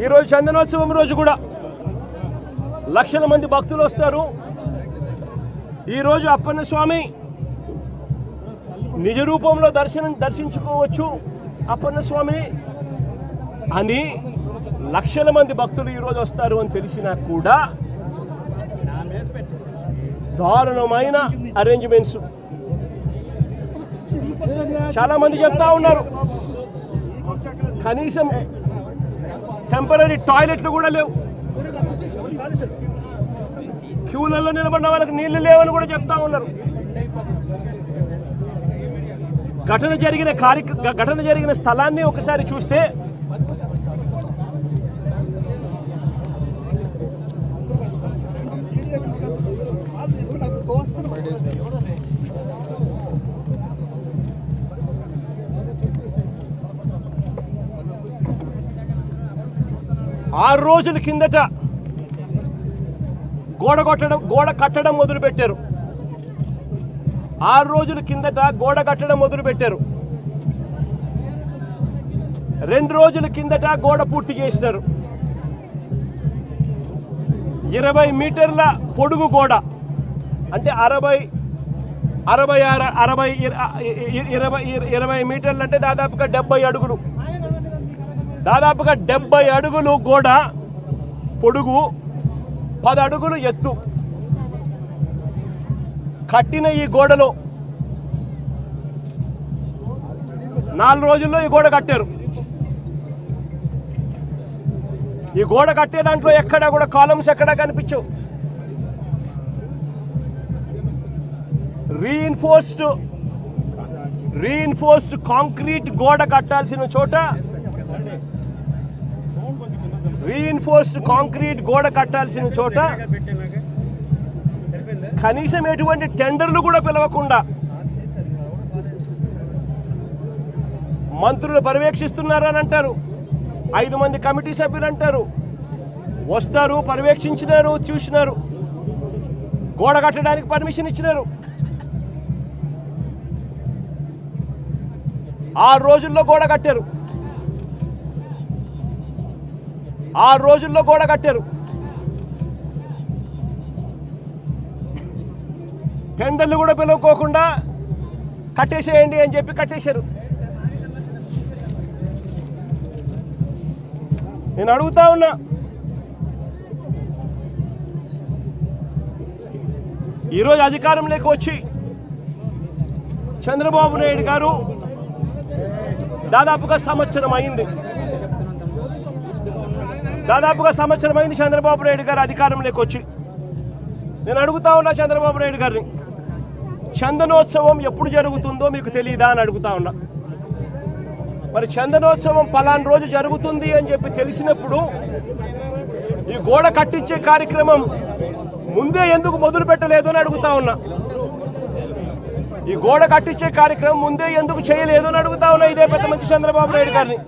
ఈరోజు చందనోత్సవం రోజు కూడా లక్షల మంది భక్తులు వస్తారు. ఈరోజు అప్పన్న స్వామి నిజ రూపంలో దర్శించుకోవచ్చు అప్పన్న స్వామిని అని లక్షల మంది భక్తులు ఈరోజు వస్తారు అని తెలిసినా కూడా దారుణమైన అరేంజ్మెంట్స్ చాలా మంది చెప్తా ఉన్నారు. కనీసం టెంపరీ టాయిలెట్లు కూడా లేవు, క్యూలలో నిలబడిన వాళ్ళకి నీళ్లు లేవని కూడా చెప్తా ఉన్నారు. ఘటన జరిగిన స్థలాన్ని ఒకసారి చూస్తే ఆరు రోజుల కిందట గోడ కట్టడం మొదలుపెట్టారు. 6 రోజుల కిందట గోడ కట్టడం మొదలుపెట్టారు. 2 రోజుల కిందట గోడ పూర్తి చేశారు. 20 మీటర్ల పొడుగు గోడ అంటే 20 మీటర్లు అంటే దాదాపుగా 70 అడుగులు. దాదాపుగా 70 అడుగులు గోడ పొడుగు, 10 అడుగులు ఎత్తు కట్టిన ఈ గోడలో 4 రోజుల్లో ఈ గోడ కట్టారు. ఈ గోడ కట్టే దాంట్లో ఎక్కడా కూడా కాలమ్స్ ఎక్కడా కనిపించవు. రీఇన్ఫోర్స్డ్ కాంక్రీట్ గోడ కట్టాల్సిన చోట కనీసం ఎటువంటి టెండర్లు కూడా పిలవకుండా మంత్రులు పర్యవేక్షిస్తున్నారని అంటారు. 5 మంది కమిటీ సభ్యులు అంటారు, వస్తారు, పర్యవేక్షించినారు, చూసినారు, గోడ కట్టడానికి పర్మిషన్ ఇచ్చినారు. 6 రోజుల్లో గోడ కట్టారు. 6 రోజుల్లో గోడ కట్టారు. టెండర్లు కూడా పిలువకోకుండా కట్టేసేయండి అని చెప్పి కట్టేశారు. నేను అడుగుతా ఉన్నా, ఈరోజు అధికారంలోకి వచ్చి చంద్రబాబు నాయుడు గారు దాదాపుగా సంవత్సరం అయింది. చంద్రబాబు నాయుడు గారు అధికారంలోకి వచ్చి. నేను అడుగుతా ఉన్నా చంద్రబాబు నాయుడు గారిని, చందనోత్సవం ఎప్పుడు జరుగుతుందో మీకు తెలియదా అని అడుగుతా ఉన్నా. మరి చందనోత్సవం పలానా రోజు జరుగుతుంది అని చెప్పి తెలిసినప్పుడు ఈ గోడ కట్టించే కార్యక్రమం ముందే ఎందుకు మొదలు పెట్టలేదు అని అడుగుతా ఉన్నా. ఈ గోడ కట్టించే కార్యక్రమం ముందే ఎందుకు చేయలేదు అని అడుగుతా ఉన్నా. ఇదే పెద్ద మంచి చంద్రబాబు నాయుడు గారిని,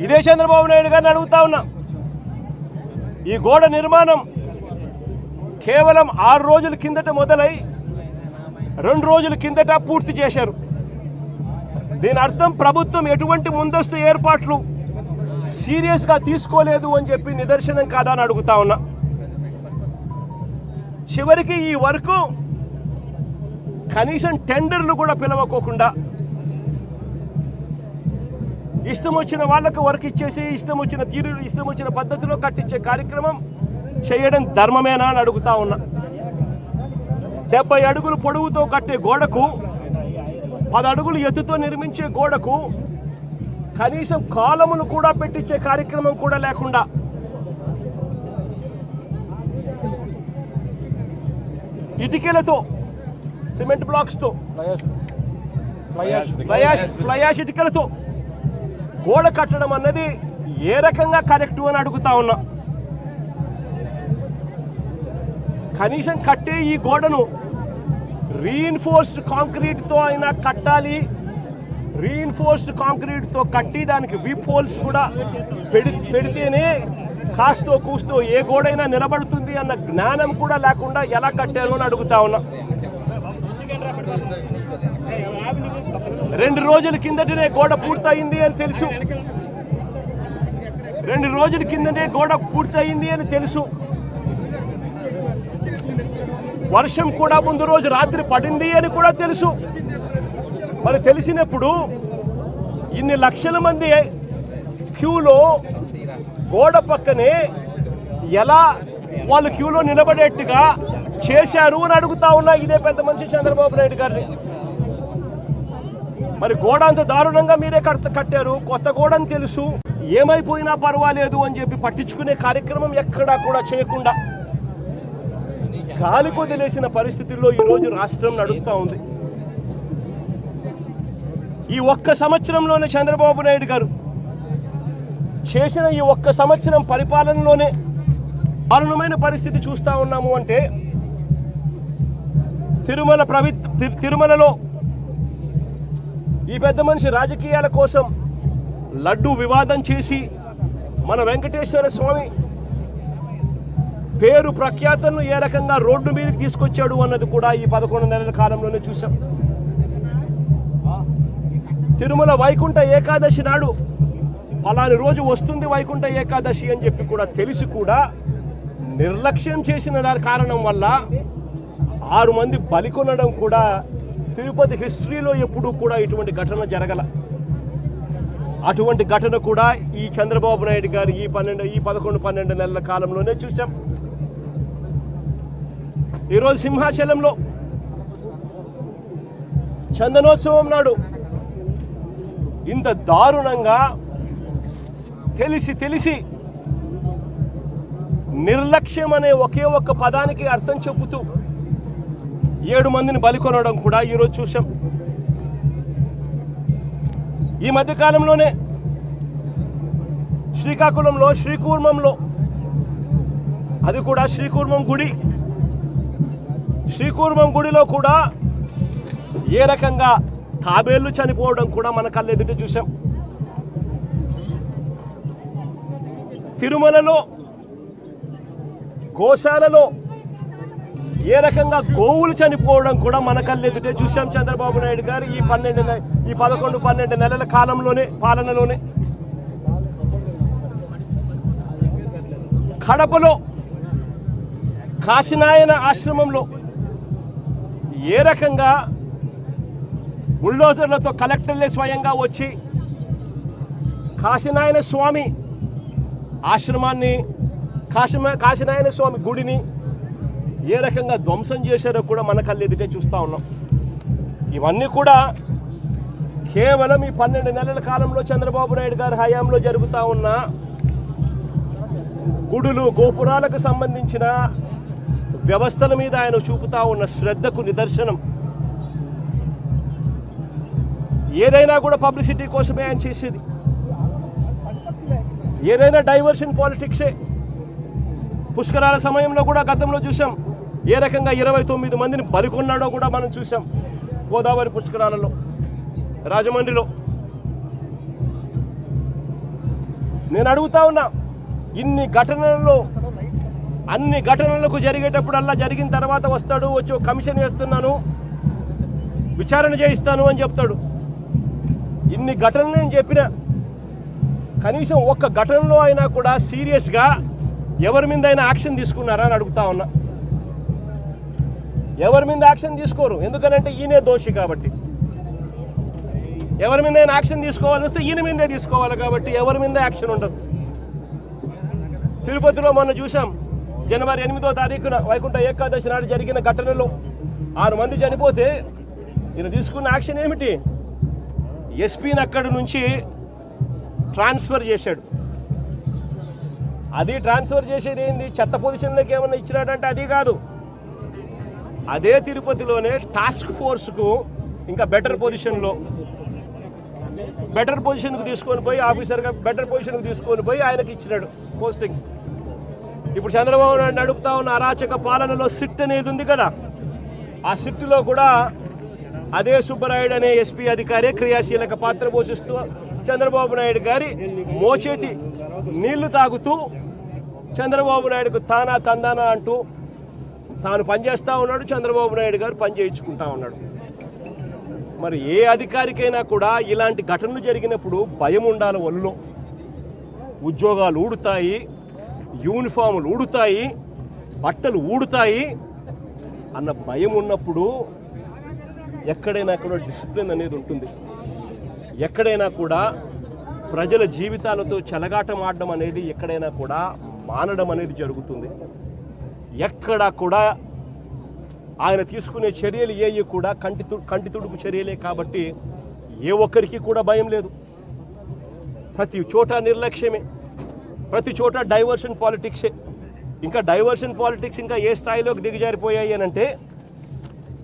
ఇదే చంద్రబాబు నాయుడు గారిని అడుగుతా ఉన్నా. ఈ గోడ నిర్మాణం కేవలం 6 రోజుల కిందట మొదలై 2 రోజుల కిందట పూర్తి చేశారు. దీని అర్థం ప్రభుత్వం ఎటువంటి ముందస్తు ఏర్పాట్లు సీరియస్గా తీసుకోలేదు అని చెప్పి నిదర్శనం కాదా అని అడుగుతా ఉన్నా. చివరికి ఈ వరకు కనీసం టెండర్లు కూడా పిలవకోకుండా ఇష్టం వచ్చిన వాళ్ళకు వర్క్ ఇచ్చేసి ఇష్టం వచ్చిన తీరు ఇష్టం వచ్చిన పద్ధతిలో కట్టించే కార్యక్రమం చేయడం ధర్మమేనా అని అడుగుతా ఉన్నా. 70 అడుగులు పొడవుతో కట్టే గోడకు, 10 అడుగులు ఎత్తుతో నిర్మించే గోడకు కనీసం కాలములు కూడా పెట్టించే కార్యక్రమం కూడా లేకుండా ఇటుకలతో, సిమెంట్ బ్లాక్స్తో, ఫ్లయాష్ ఇటుకలతో గోడ కట్టడం అన్నది ఏ రకంగా కరెక్టు అని అడుగుతా ఉన్నా. కనీసం కట్టే ఈ గోడను రీఇన్ఫోర్స్డ్ కాంక్రీట్తో అయినా కట్టాలి. రీఇన్ఫోర్స్డ్ కాంక్రీట్తో కట్టి దానికి వీప్ హోల్స్ కూడా పెడితేనే కాస్తో కూస్తో ఏ గోడైనా నిలబడుతుంది అన్న జ్ఞానం కూడా లేకుండా ఎలా కట్టారు అని అడుగుతా ఉన్నా. 2 రోజుల కిందటనే గోడ పూర్తయింది అని తెలుసు. 2 రోజుల కిందనే గోడ పూర్తయింది అని తెలుసు. వర్షం కూడా ముందు రోజు రాత్రి పడింది అని కూడా తెలుసు. మరి తెలిసినప్పుడు ఇన్ని లక్షల మంది క్యూలో గోడ పక్కనే ఎలా వాళ్ళు క్యూలో నిలబడేట్టుగా చేశారు అని అడుగుతా ఉన్నా ఇదే పెద్ద మనిషి చంద్రబాబు నాయుడు గారిని. మరి గోడ అంత దారుణంగా మీరే కట్టారు, కొత్త గోడ అని తెలుసు, ఏమైపోయినా పర్వాలేదు అని చెప్పి పట్టించుకునే కార్యక్రమం ఎక్కడా కూడా చేయకుండా గాలి కొదిలేసిన పరిస్థితుల్లో ఈరోజు రాష్ట్రం నడుస్తూ ఉంది. ఈ ఒక్క సంవత్సరంలోనే చంద్రబాబు నాయుడు గారు చేసిన ఈ ఒక్క సంవత్సరం పరిపాలనలోనే దారుణమైన పరిస్థితి చూస్తూ ఉన్నాము. అంటే తిరుమలలో ఈ పెద్ద మనిషి రాజకీయాల కోసం లడ్డూ వివాదం చేసి మన వెంకటేశ్వర స్వామి పేరు ప్రఖ్యాతలను ఏ రకంగా రోడ్డు మీదకి తీసుకొచ్చాడు అన్నది కూడా ఈ 11 నెలల కాలంలోనే చూసాం. తిరుమల వైకుంఠ ఏకాదశి నాడు ఫలాని రోజు వస్తుంది వైకుంఠ ఏకాదశి అని చెప్పి కూడా తెలిసి కూడా నిర్లక్ష్యం చేసిన దాని కారణం వల్ల 6 మంది బలికొనడం కూడా తిరుపతి హిస్టరీలో ఎప్పుడూ కూడా ఇటువంటి ఘటన జరగల. అటువంటి ఘటన కూడా ఈ చంద్రబాబు నాయుడు గారు ఈ 11-12 నెలల కాలంలోనే చూసాం. ఈరోజు సింహాచలంలో చందనోత్సవం నాడు ఇంత దారుణంగా తెలిసి నిర్లక్ష్యం అనే ఒకే ఒక్క పదానికి అర్థం చెబుతూ 7 మందిని బలికొనడం కూడా ఈరోజు చూసాం. ఈ మధ్యకాలంలోనే శ్రీకాకుళంలో శ్రీకూర్మంలో, అది కూడా శ్రీకూర్మం గుడిలో కూడా ఏ రకంగా తాబేళ్లు చనిపోవడం కూడా మన కళ్ళెదుట చూసాం. తిరుమలలో గోశాలలో ఏ రకంగా గోవులు చనిపోవడం కూడా మన కళ్ళెదుటే చూసాం. చంద్రబాబు నాయుడు గారు ఈ 11-12 నెలల పాలనలోనే కడపలో కాశీనాయన ఆశ్రమంలో ఏ రకంగా బుల్డోజర్లతో కలెక్టర్లే స్వయంగా వచ్చి కాశీనాయన స్వామి ఆశ్రమాన్ని, కాశీనాయన స్వామి గుడిని ఏ రకంగా ధ్వంసం చేశారో కూడా మన కళ్ళెదుటే చూస్తూ ఉన్నాం. ఇవన్నీ కూడా కేవలం ఈ 12 నెలల కాలంలో చంద్రబాబు నాయుడు గారి హయాంలో జరుగుతూ ఉన్న గుడులు గోపురాలకు సంబంధించిన వ్యవస్థల మీద ఆయన చూపుతా ఉన్న శ్రద్ధకు నిదర్శనం. ఏదైనా కూడా పబ్లిసిటీ కోసమే ఆయన చేసేది, ఏదైనా డైవర్షన్ పాలిటిక్సే. పుష్కరాల సమయంలో కూడా గతంలో చూసాం ఏ రకంగా 29 మందిని బలికొన్నాడో కూడా మనం చూసాం. గోదావరి పుష్కరాలలో, రాజమండ్రిలో. నేను అడుగుతా ఉన్నా, అన్ని ఘటనలకు జరిగేటప్పుడల్లా జరిగిన తర్వాత వస్తాడు, వచ్చి ఒక కమిషన్ వేస్తున్నాను, విచారణ చేయిస్తాను అని చెప్తాడు. ఇన్ని ఘటనలు నేను చెప్పిన కనీసం ఒక్క ఘటనలో అయినా కూడా సీరియస్గా ఎవరి మీద అయినా యాక్షన్ తీసుకున్నారా అని అడుగుతా ఉన్నా. ఎవరి మీద యాక్షన్ తీసుకోరు, ఎందుకనంటే ఈయనే దోషి కాబట్టి. ఎవరి మీద అయినా యాక్షన్ తీసుకోవాలని వస్తే ఈయన మీదే తీసుకోవాలి కాబట్టి ఎవరి మీద యాక్షన్ ఉండదు. తిరుపతిలో మొన్న చూసాం, జనవరి 8వ తారీఖున వైకుంఠ ఏకాదశి నాడు జరిగిన ఘటనలో 6 మంది చనిపోతే ఈయన తీసుకున్న యాక్షన్ ఏమిటి? ఎస్పీని అక్కడి నుంచి ట్రాన్స్ఫర్ చేశాడు. అది ట్రాన్స్ఫర్ చేసేది ఏంది? చెత్త పొజిషన్లోకి ఏమన్నా ఇచ్చినాడంటే అది కాదు. అదే తిరుపతిలోనే టాస్క్ ఫోర్స్కు ఇంకా బెటర్ పొజిషన్కు తీసుకొని పోయి ఆఫీసర్గా బెటర్ పొజిషన్కి తీసుకొని పోయి ఆయనకి ఇచ్చినాడు పోస్టింగ్. ఇప్పుడు చంద్రబాబు నాయుడు అడుగుతా ఉన్న అరాచక పాలనలో సిట్ అనేది ఉంది కదా, ఆ సిట్లో కూడా అదే సుబ్బరాయుడు అనే ఎస్పీ అధికారే క్రియాశీలక పాత్ర పోషిస్తూ చంద్రబాబు నాయుడు గారి మోచేతి నీళ్లు తాగుతూ చంద్రబాబు నాయుడుకు తానా తందానా అంటూ తాను పనిచేస్తూ ఉన్నాడు. చంద్రబాబు నాయుడు గారు పని చేయించుకుంటా ఉన్నాడు. మరి ఏ అధికారికైనా కూడా ఇలాంటి ఘటనలు జరిగినప్పుడు భయం ఉండాలి ఒళ్ళో. ఉద్యోగాలు ఊడుతాయి, యూనిఫాములు ఊడుతాయి, బట్టలు ఊడుతాయి అన్న భయం ఉన్నప్పుడు ఎక్కడైనా కూడా డిసిప్లిన్ అనేది ఉంటుంది. ఎక్కడైనా కూడా ప్రజల జీవితాలతో చెలగాటం ఆడడం అనేది ఎక్కడైనా కూడా మానడం అనేది జరుగుతుంది. ఎక్కడా కూడా ఆయన తీసుకునే చర్యలు ఏవి కూడా కంటి తుడుపు చర్యలే కాబట్టి ఏ ఒక్కరికి కూడా భయం లేదు. ప్రతి చోట నిర్లక్ష్యమే, ప్రతి చోట డైవర్షన్ పాలిటిక్సే. ఇంకా డైవర్షన్ పాలిటిక్స్ ఇంకా ఏ స్థాయిలోకి దిగజారిపోయాయి అని అంటే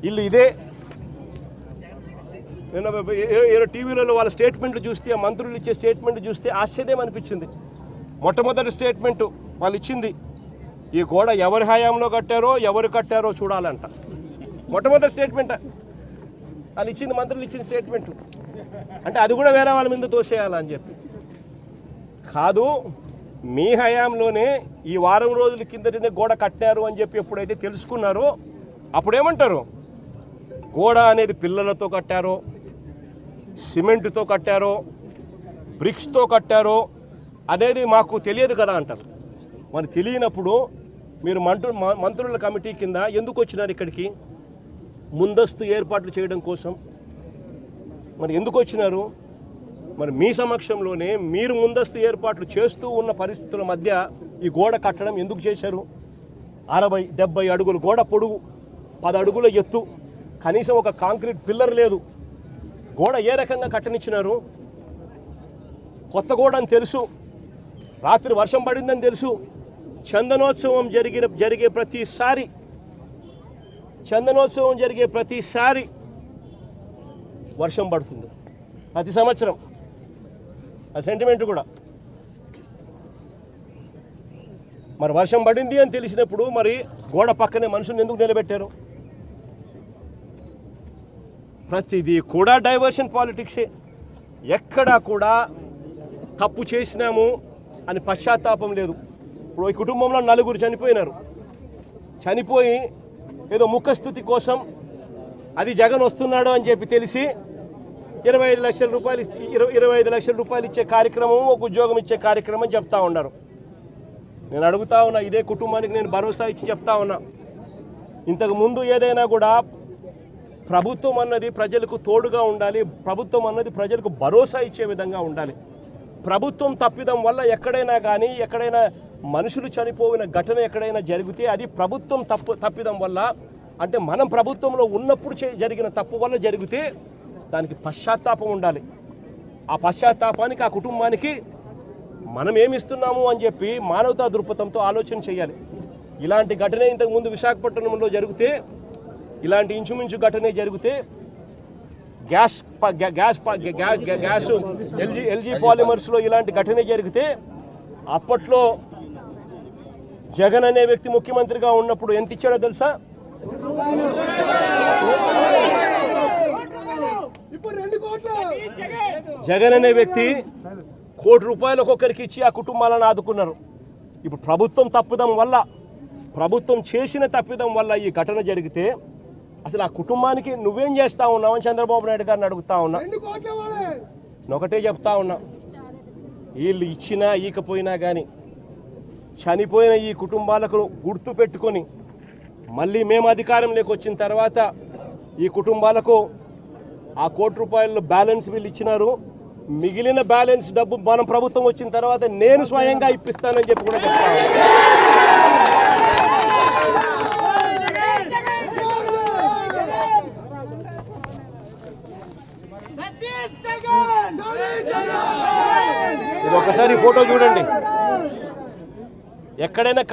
వీళ్ళు ఇదే నేను టీవీలలో వాళ్ళ స్టేట్మెంట్లు చూస్తే, ఆ మంత్రులు ఇచ్చే స్టేట్మెంట్ చూస్తే ఆశ్చర్యం అనిపించింది. మొట్టమొదటి స్టేట్మెంటు వాళ్ళు ఇచ్చింది, ఈ గోడ ఎవరి హయాంలో కట్టారో ఎవరు కట్టారో చూడాలంట. మొట్టమొదటి స్టేట్మెంట్ వాళ్ళు ఇచ్చింది, మంత్రులు ఇచ్చిన స్టేట్మెంట్. అంటే అది కూడా వేరే వాళ్ళ మీద తోసేయాలని చెప్పి కాదు, మీ హయాంలోనే ఈ వారం రోజుల కిందటనే గోడ కట్టారు అని చెప్పి ఎప్పుడైతే తెలుసుకున్నారో అప్పుడేమంటారు, గోడ అనేది పిల్లలతో కట్టారో, సిమెంటుతో కట్టారో, బ్రిక్స్తో కట్టారో అనేది మాకు తెలియదు కదా అంటారు. మరి తెలియనప్పుడు మీరు మంత్రుల కమిటీ కింద ఎందుకు వచ్చినారు ఇక్కడికి? ముందస్తు ఏర్పాట్లు చేయడం కోసం మరి ఎందుకు వచ్చినారు? మరి మీ సమక్షంలోనే మీరు ముందస్తు ఏర్పాట్లు చేస్తూ ఉన్న పరిస్థితుల మధ్య ఈ గోడ కట్టడం ఎందుకు చేశారు? 60-70 అడుగులు గోడ పొడుగు, 10 అడుగుల ఎత్తు, కనీసం ఒక కాంక్రీట్ పిల్లర్ లేదు. గోడ ఏ రకంగా కట్టనిచ్చినారు? కొత్త గోడ అని తెలుసు, రాత్రి వర్షం పడిందని తెలుసు. చందనోత్సవం జరిగే ప్రతిసారి వర్షం పడుతుంది, ప్రతి సంవత్సరం. ఆ సెంటిమెంట్ కూడా మరి వర్షం పడింది అని తెలిసినప్పుడు మరి గోడ పక్కనే మనుషులను ఎందుకు నిలబెట్టారు? ప్రతిదీ కూడా డైవర్షన్ పాలిటిక్సే. ఎక్కడా కూడా తప్పు చేసినాము అని పశ్చాత్తాపం లేదు. ఇప్పుడు ఈ కుటుంబంలో 4 చనిపోయినారు. చనిపోయి ఏదో ముఖస్థుతి కోసం అది జగన్ వస్తున్నాడు అని చెప్పి తెలిసి 25 లక్షల రూపాయలు 25 లక్షల రూపాయలు ఇచ్చే కార్యక్రమం, ఒక ఉద్యోగం ఇచ్చే కార్యక్రమం చెప్తా ఉన్నారు. నేను అడుగుతా ఉన్నా, ఇదే కుటుంబానికి నేను భరోసా ఇచ్చి చెప్తా ఉన్నా, ఇంతకుముందు ఏదైనా కూడా ప్రభుత్వం అన్నది ప్రజలకు తోడుగా ఉండాలి, ప్రభుత్వం అన్నది ప్రజలకు భరోసా ఇచ్చే విధంగా ఉండాలి. ప్రభుత్వం తప్పిదం వల్ల ఎక్కడైనా కానీ ఎక్కడైనా మనుషులు చనిపోయిన ఘటన ఎక్కడైనా జరిగితే అది ప్రభుత్వం తప్పిదం వల్ల, అంటే మనం ప్రభుత్వంలో ఉన్నప్పుడు జరిగిన తప్పు వల్ల జరిగితే దానికి పశ్చాత్తాపం ఉండాలి. ఆ పశ్చాత్తాపానికి ఆ కుటుంబానికి మనం ఏమిస్తున్నాము అని చెప్పి మానవతా దృక్పథంతో ఆలోచన చేయాలి. ఇలాంటి ఘటన ఇంతకుముందు విశాఖపట్నంలో జరిగితే, ఇలాంటి ఇంచుమించు ఘటనే జరిగితే గ్యాస్ ఎల్జీ పాలిమర్స్లో ఇలాంటి ఘటనే జరిగితే అప్పట్లో జగన్ అనే వ్యక్తి ముఖ్యమంత్రిగా ఉన్నప్పుడు ఎంత ఇచ్చాడో తెలుసా? జగన్ అనే వ్యక్తి ₹1 కోటి ఒక్కొక్కరికి ఇచ్చి ఆ కుటుంబాలను ఆదుకున్నారు. ఇప్పుడు ప్రభుత్వం తప్పిదం వల్ల, ప్రభుత్వం చేసిన తప్పిదం వల్ల ఈ ఘటన జరిగితే అసలు ఆ కుటుంబానికి నువ్వేం చేస్తా ఉన్నావు అని చంద్రబాబు నాయుడు గారిని అడుగుతా ఉన్నా. ఒకటే చెప్తా ఉన్నా, వీళ్ళు ఇచ్చినా ఈకపోయినా కానీ చనిపోయిన ఈ కుటుంబాలకు గుర్తు పెట్టుకొని మళ్ళీ మేము అధికారంలోకి వచ్చిన తర్వాత ఈ కుటుంబాలకు ఆ ₹1 కోటి బ్యాలెన్స్ వీళ్ళు ఇచ్చినారు. మిగిలిన బ్యాలెన్స్ డబ్బు మనం ప్రభుత్వం వచ్చిన తర్వాత నేను స్వయంగా ఇప్పిస్తానని చెప్పి కూడా చెప్తాను. ఇది ఒకసారి ఫోటో చూడండి. ఎక్కడైనా